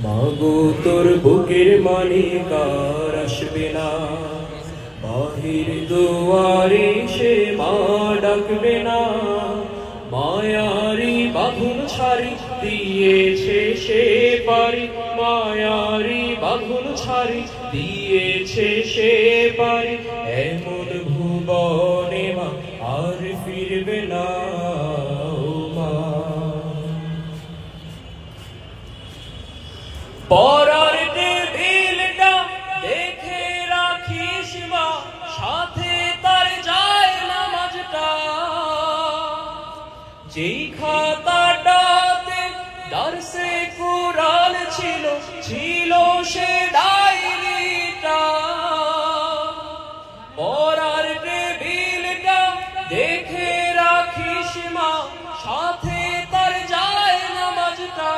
মাগো তোর বুকের মানে কার আসবে না, বাহির দুয়ারে সে মা ডাকবে না। মায়ারি বাঁধন ছাড়ি দিয়েছে সে পারি, মায়ারি বাঁধন ছাড়ি দিয়েছে সে পারি। এমন ভুবনে মা আর ফিরবে না। পরার টেবিলটা দেখে রাখিস মা, সাথে তার যায় নামাজটা। যেই খাতাটাতে দারসে কুরআন ছিল, ছিল সে ডায়েরিটা। পরার টেবিলটা দেখে রাখিস মা, সাথে তার যায় নামাজটা।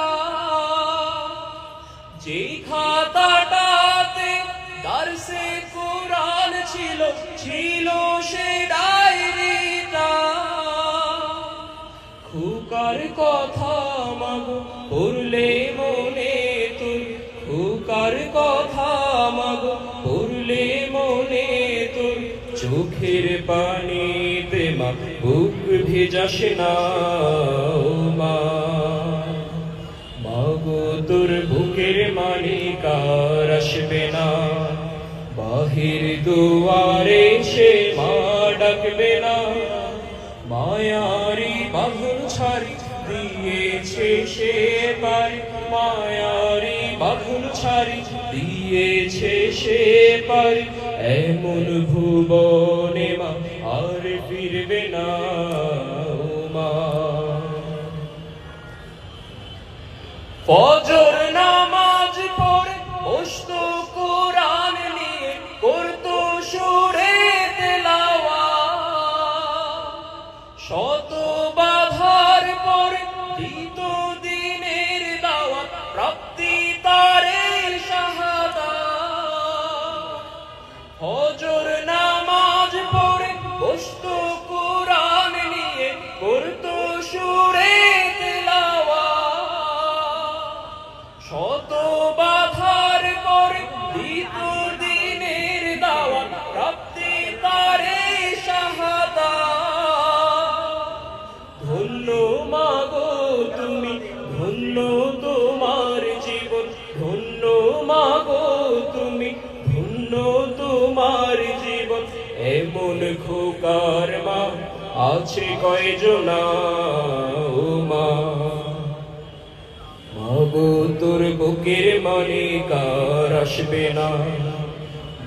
যেই খাতাটাতে দারসে কুরআন ছিল, ছিল সে ডায়েরিটা। খুকার কথা মাগো পড়লে মনে তোর, খুকার কথা মাগো পড়লে মনে তোর। চোখের পানিতে মা বুক ভেজাস না ও মা। মাগো তোর বুকের মানে কার আসবে না, বাহির দুয়ারে সে মা ডাকবে না। মায়ারি বাঁধন ছাড়ি দিয়েছে সে পারি, মায়ারি বাঁধন ছাড়ি দিয়েছে সে পারি। এমন ভুবনে মা আর ফিরবে না ও মা। ফজর নামাজ পড়ে বসতো কুরআন নিয়ে, করতো সুরে তেলাওয়াত। শত বাধার পরে দিত দিনের দাওয়াত, প্রাপ্তি তারে শাহাদাত। ফজর নামাজ পড়ে বসতো কুরআন নিয়ে, করতো সুরে শত বাধার পরে দিত দিনের দাওয়াত, প্রাপ্তি তারে শাহাদাত। ধন্য মাগো তুমি, ধন্য তোমার জীবন, ধন্য মাগো তুমি, ধন্য তোমার জীবন। এমন খোকার মা আছে কয়জনা ও মা। মাগো তোর বুকের মানে কার আসবে না,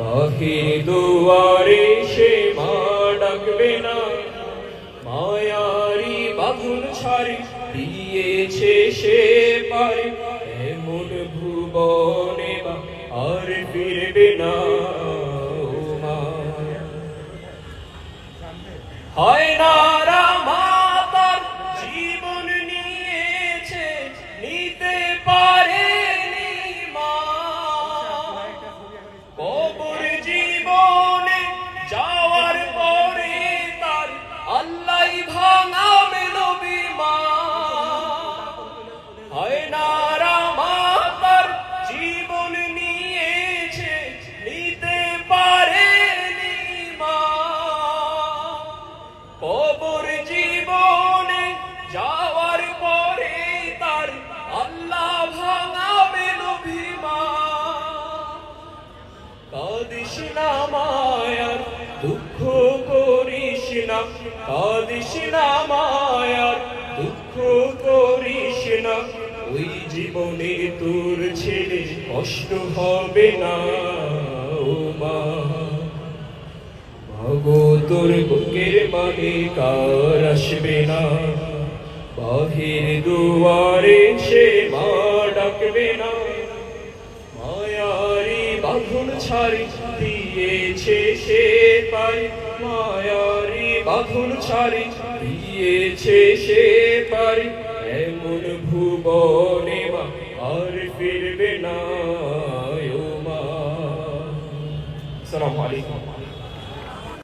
বাহির দুয়ারে সে মা ডাকবে না। মায়ারি বাঁধন ছাড়ি দিয়েছে সে পারি, এমন ভুবনে মা আর ফিরবে না ও মা। হয় না কবর জীবনে যাওয়ার পরে তার আল্লাহ ভাঙাবেন অভিমান। কাঁদিস না মায়ার দুঃখ করিস না, কাঁদিস না মায়ার দুঃখ করিস না। ওই জীবনে তোর ছেলে কষ্ট হবে না ও মা। মাগো তোর বুকের মানে কার আসবে না, বাহির দুয়ারে সে মা ডাকবে না। মায়ারি বাঁধন ছাড়ি দিয়েছে সে পারি, মায়ারি বাঁধন ছাড়ি দিয়েছে সে পারি। এমন ভুবনে মা আর ফিরবে না ও মা। আসসালামু আলাইকুম।